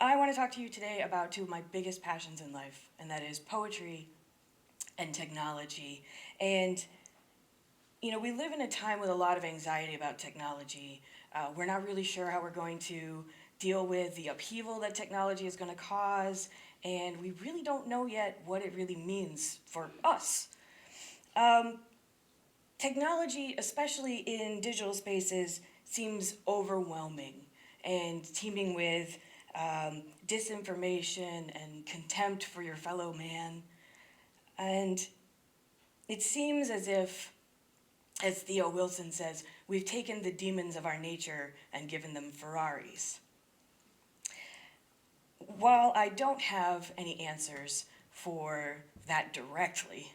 I want to talk to you today about two of my biggest passions in life, and that is poetry and technology. And, we live in a time with a lot of anxiety about technology. We're not really sure how we're going to deal with the upheaval that technology is going to cause, and we really don't know yet what it really means for us. Technology, especially in digital spaces, seems overwhelming and teeming with disinformation and contempt for your fellow man. And it seems as if, as Theo Wilson says, we've taken the demons of our nature and given them Ferraris. While I don't have any answers for that directly,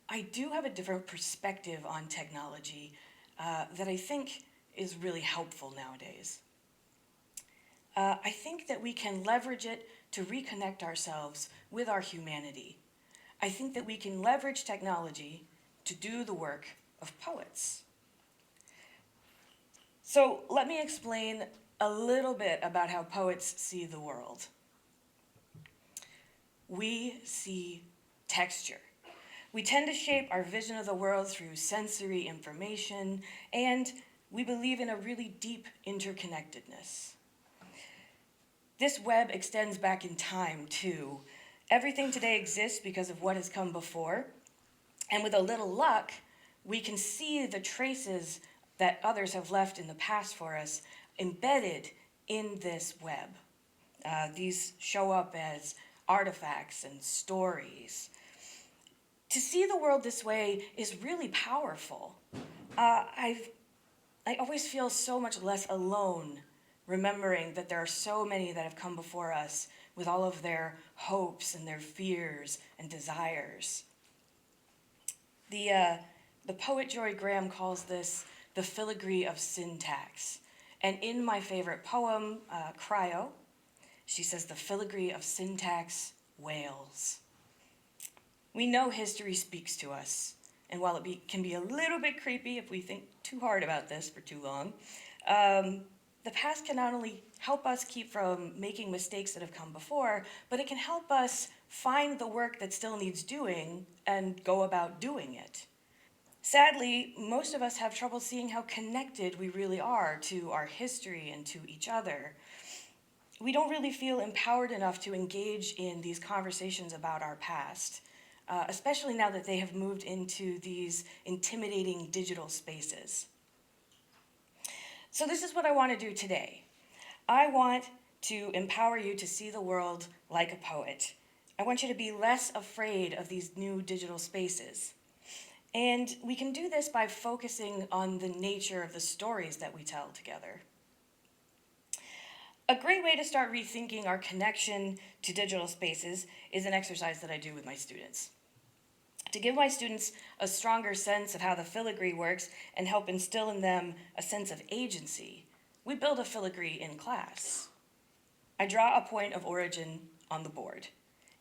I do have a different perspective on technology that I think is really helpful nowadays. I think that we can leverage it to reconnect ourselves with our humanity. I think that we can leverage technology to do the work of poets. So let me explain a little bit about how poets see the world. We see texture. We tend to shape our vision of the world through sensory information, and we believe in a really deep interconnectedness. This web extends back in time, too. Everything today exists because of what has come before, and with a little luck, we can see the traces that others have left in the past for us embedded in this web. These show up as artifacts and stories. To see the world this way is really powerful. I always feel so much less alone remembering that there are so many that have come before us with all of their hopes and their fears and desires. The poet Joy Graham calls this the filigree of syntax. And in my favorite poem, Cryo, she says the filigree of syntax wails. We know history speaks to us, and while it can be a little bit creepy if we think too hard about this for too long, the past can not only help us keep from making mistakes that have come before, but it can help us find the work that still needs doing and go about doing it. Sadly, most of us have trouble seeing how connected we really are to our history and to each other. We don't really feel empowered enough to engage in these conversations about our past, especially now that they have moved into these intimidating digital spaces. So this is what I want to do today. I want to empower you to see the world like a poet. I want you to be less afraid of these new digital spaces. And we can do this by focusing on the nature of the stories that we tell together. A great way to start rethinking our connection to digital spaces is an exercise that I do with my students. To give my students a stronger sense of how the filigree works and help instill in them a sense of agency, we build a filigree in class. I draw a point of origin on the board,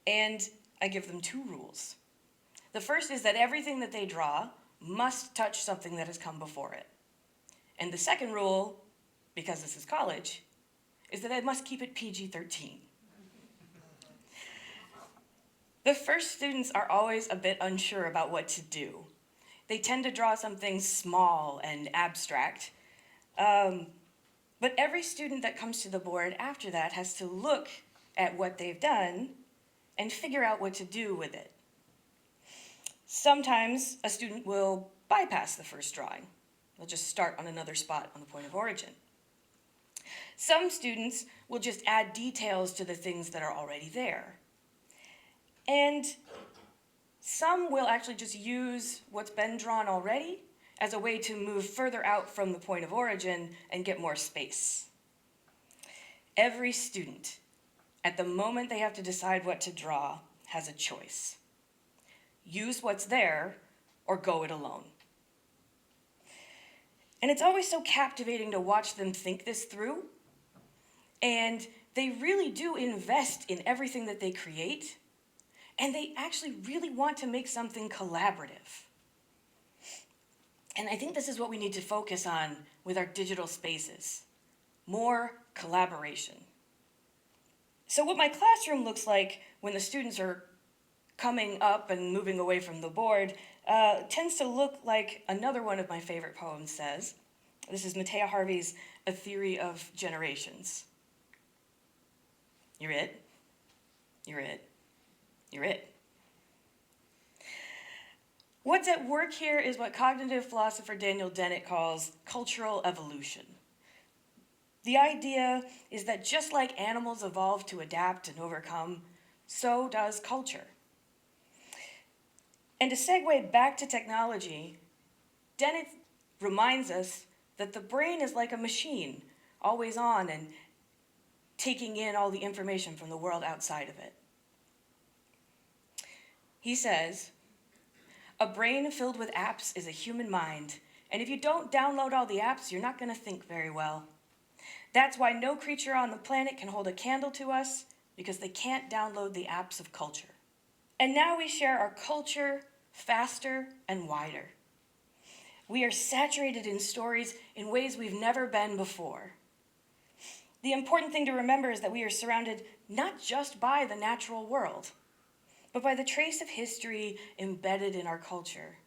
and I give them two rules. The first is that everything that they draw must touch something that has come before it. And the second rule, because this is college, is that I must keep it PG-13. The first students are always a bit unsure about what to do. They tend to draw something small and abstract. But every student that comes to the board after that has to look at what they've done and figure out what to do with it. Sometimes a student will bypass the first drawing. They'll just start on another spot on the point of origin. Some students will just add details to the things that are already there. And some will actually just use what's been drawn already as a way to move further out from the point of origin and get more space. Every student, at the moment they have to decide what to draw, has a choice. Use what's there or go it alone. And it's always so captivating to watch them think this through. And they really do invest in everything that they create. And they actually really want to make something collaborative. And I think this is what we need to focus on with our digital spaces. More collaboration. So what my classroom looks like when the students are coming up and moving away from the board tends to look like another one of my favorite poems says. This is Matea Harvey's A Theory of Generations. You're it. You're it. You're it. What's at work here is what cognitive philosopher Daniel Dennett calls cultural evolution. The idea is that just like animals evolve to adapt and overcome, so does culture. And to segue back to technology, Dennett reminds us that the brain is like a machine, always on and taking in all the information from the world outside of it. He says, a brain filled with apps is a human mind, and if you don't download all the apps, you're not going to think very well. That's why no creature on the planet can hold a candle to us, because they can't download the apps of culture. And now we share our culture faster and wider. We are saturated in stories in ways we've never been before. The important thing to remember is that we are surrounded not just by the natural world, but by the trace of history embedded in our culture.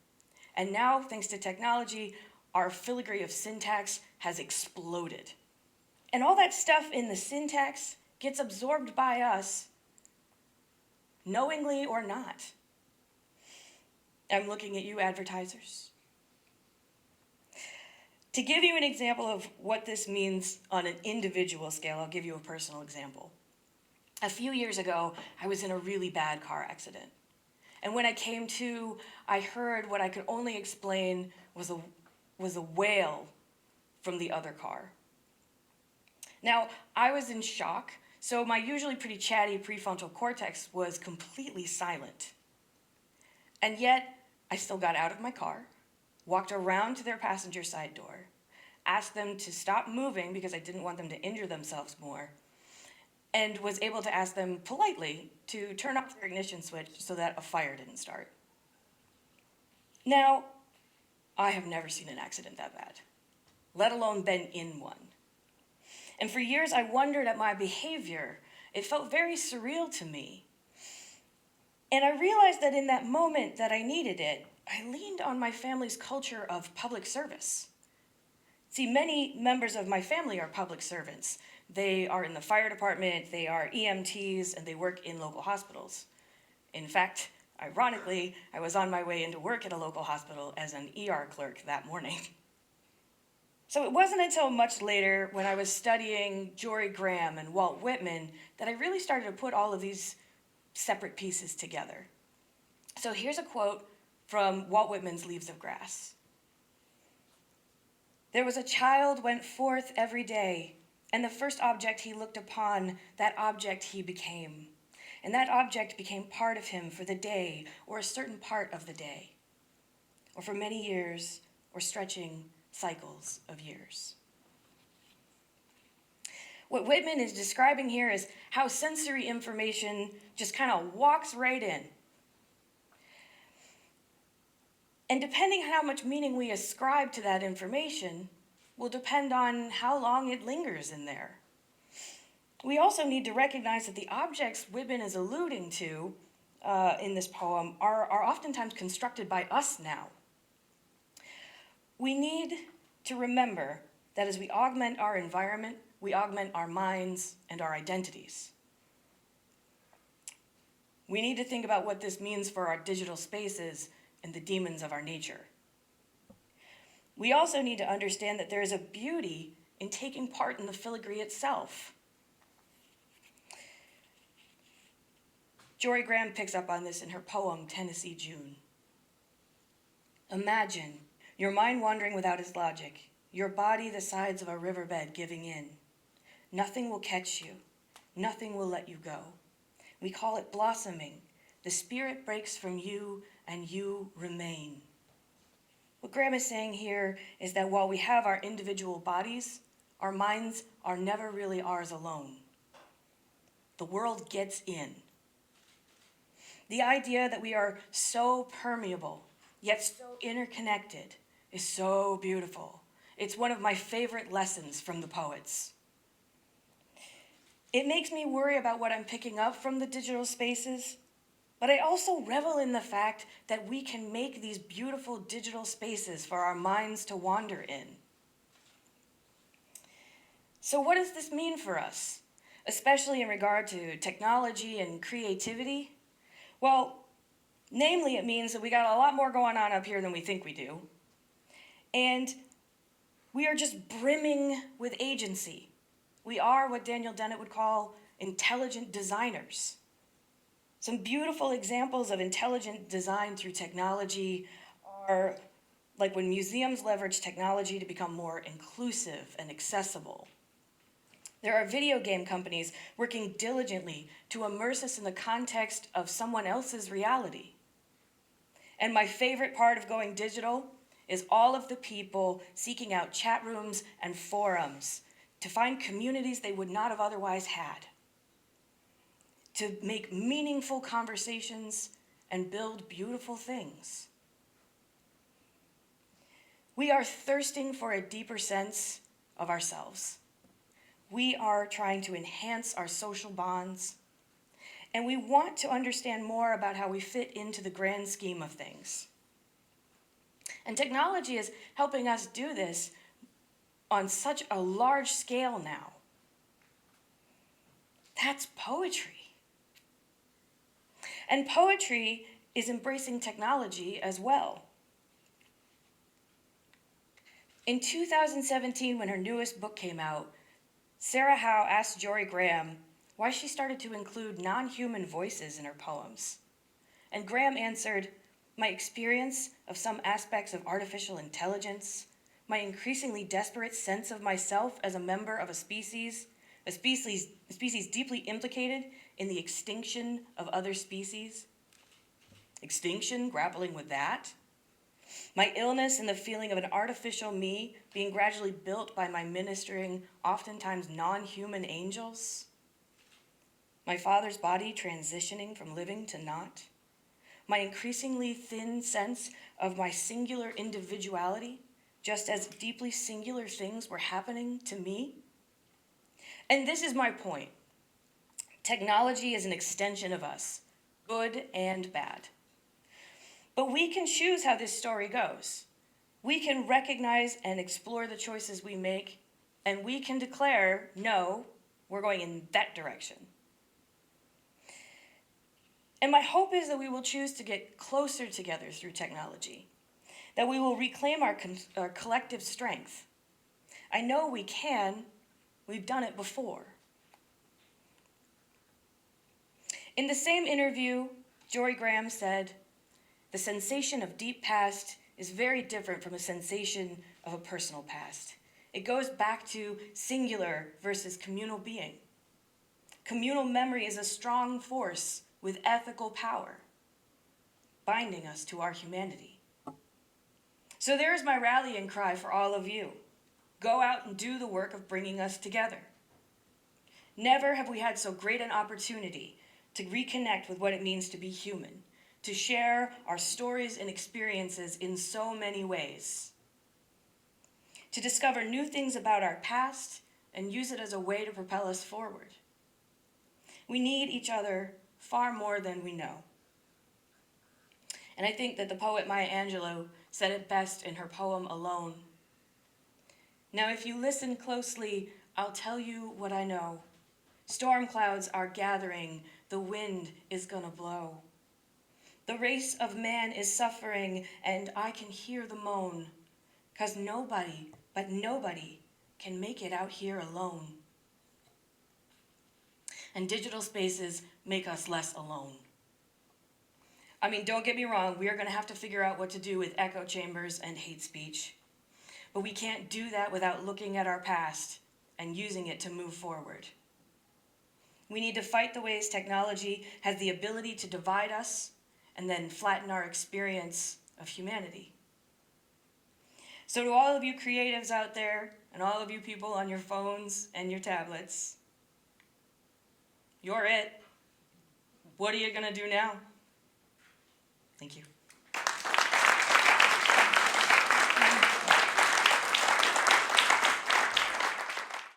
And now, thanks to technology, our filigree of syntax has exploded. And all that stuff in the syntax gets absorbed by us, knowingly or not. I'm looking at you, advertisers. To give you an example of what this means on an individual scale, I'll give you a personal example. A few years ago, I was in a really bad car accident. And when I came to, I heard what I could only explain was a wail from the other car. Now, I was in shock, so my usually pretty chatty prefrontal cortex was completely silent. And yet, I still got out of my car, walked around to their passenger side door, asked them to stop moving because I didn't want them to injure themselves more, and was able to ask them politely to turn off their ignition switch so that a fire didn't start. Now, I have never seen an accident that bad, let alone been in one. And for years, I wondered at my behavior. It felt very surreal to me. And I realized that in that moment that I needed it, I leaned on my family's culture of public service. See, many members of my family are public servants. They are in the fire department, they are EMTs, and they work in local hospitals. In fact, ironically, I was on my way into work at a local hospital as an ER clerk that morning. So it wasn't until much later, when I was studying Jory Graham and Walt Whitman, that I really started to put all of these separate pieces together. So here's a quote from Walt Whitman's Leaves of Grass. There was a child went forth every day, and the first object he looked upon, that object he became. And that object became part of him for the day, or a certain part of the day, or for many years, or stretching cycles of years. What Whitman is describing here is how sensory information just kind of walks right in. And depending on how much meaning we ascribe to that information will depend on how long it lingers in there. We also need to recognize that the objects Whitman is alluding to in this poem are oftentimes constructed by us now. We need to remember that as we augment our environment, we augment our minds and our identities. We need to think about what this means for our digital spaces and the demons of our nature. We also need to understand that there is a beauty in taking part in the filigree itself. Jory Graham picks up on this in her poem, Tennessee June. Imagine your mind wandering without its logic, your body the sides of a riverbed giving in. Nothing will catch you. Nothing will let you go. We call it blossoming. The spirit breaks from you and you remain. What Graham is saying here is that while we have our individual bodies, our minds are never really ours alone. The world gets in. The idea that we are so permeable, yet so interconnected, is so beautiful. It's one of my favorite lessons from the poets. It makes me worry about what I'm picking up from the digital spaces, but I also revel in the fact that we can make these beautiful digital spaces for our minds to wander in. So what does this mean for us, especially in regard to technology and creativity? Well, namely, it means that we got a lot more going on up here than we think we do. And we are just brimming with agency. We are what Daniel Dennett would call intelligent designers. Some beautiful examples of intelligent design through technology are like when museums leverage technology to become more inclusive and accessible. There are video game companies working diligently to immerse us in the context of someone else's reality. And my favorite part of going digital is all of the people seeking out chat rooms and forums to find communities they would not have otherwise had, to make meaningful conversations and build beautiful things. We are thirsting for a deeper sense of ourselves. We are trying to enhance our social bonds, and we want to understand more about how we fit into the grand scheme of things. And technology is helping us do this on such a large scale now. That's poetry. And poetry is embracing technology as well. In 2017, when her newest book came out, Sara Howe asked Jory Graham why she started to include non-human voices in her poems. And Graham answered, "My experience of some aspects of artificial intelligence, my increasingly desperate sense of myself as a member of a species deeply implicated in the extinction of other species. Extinction, grappling with that. My illness and the feeling of an artificial me being gradually built by my ministering, oftentimes non-human angels. My father's body transitioning from living to not. My increasingly thin sense of my singular individuality, just as deeply singular things were happening to me." And this is my point. Technology is an extension of us, good and bad. But we can choose how this story goes. We can recognize and explore the choices we make, and we can declare, no, we're going in that direction. And my hope is that we will choose to get closer together through technology, that we will reclaim our collective strength. I know we can. We've done it before. In the same interview, Jory Graham said, "The sensation of deep past is very different from a sensation of a personal past. It goes back to singular versus communal being. Communal memory is a strong force with ethical power, binding us to our humanity." So there's my rallying cry for all of you. Go out and do the work of bringing us together. Never have we had so great an opportunity to reconnect with what it means to be human, to share our stories and experiences in so many ways, to discover new things about our past and use it as a way to propel us forward. We need each other far more than we know. And I think that the poet Maya Angelou said it best in her poem Alone. "Now if you listen closely, I'll tell you what I know. Storm clouds are gathering, the wind is gonna blow. The race of man is suffering, and I can hear the moan, 'cause nobody can make it out here alone." And digital spaces make us less alone. I mean, don't get me wrong, we are gonna have to figure out what to do with echo chambers and hate speech. But we can't do that without looking at our past and using it to move forward. We need to fight the ways technology has the ability to divide us and then flatten our experience of humanity. So to all of you creatives out there and all of you people on your phones and your tablets, you're it. What are you gonna do now? Thank you.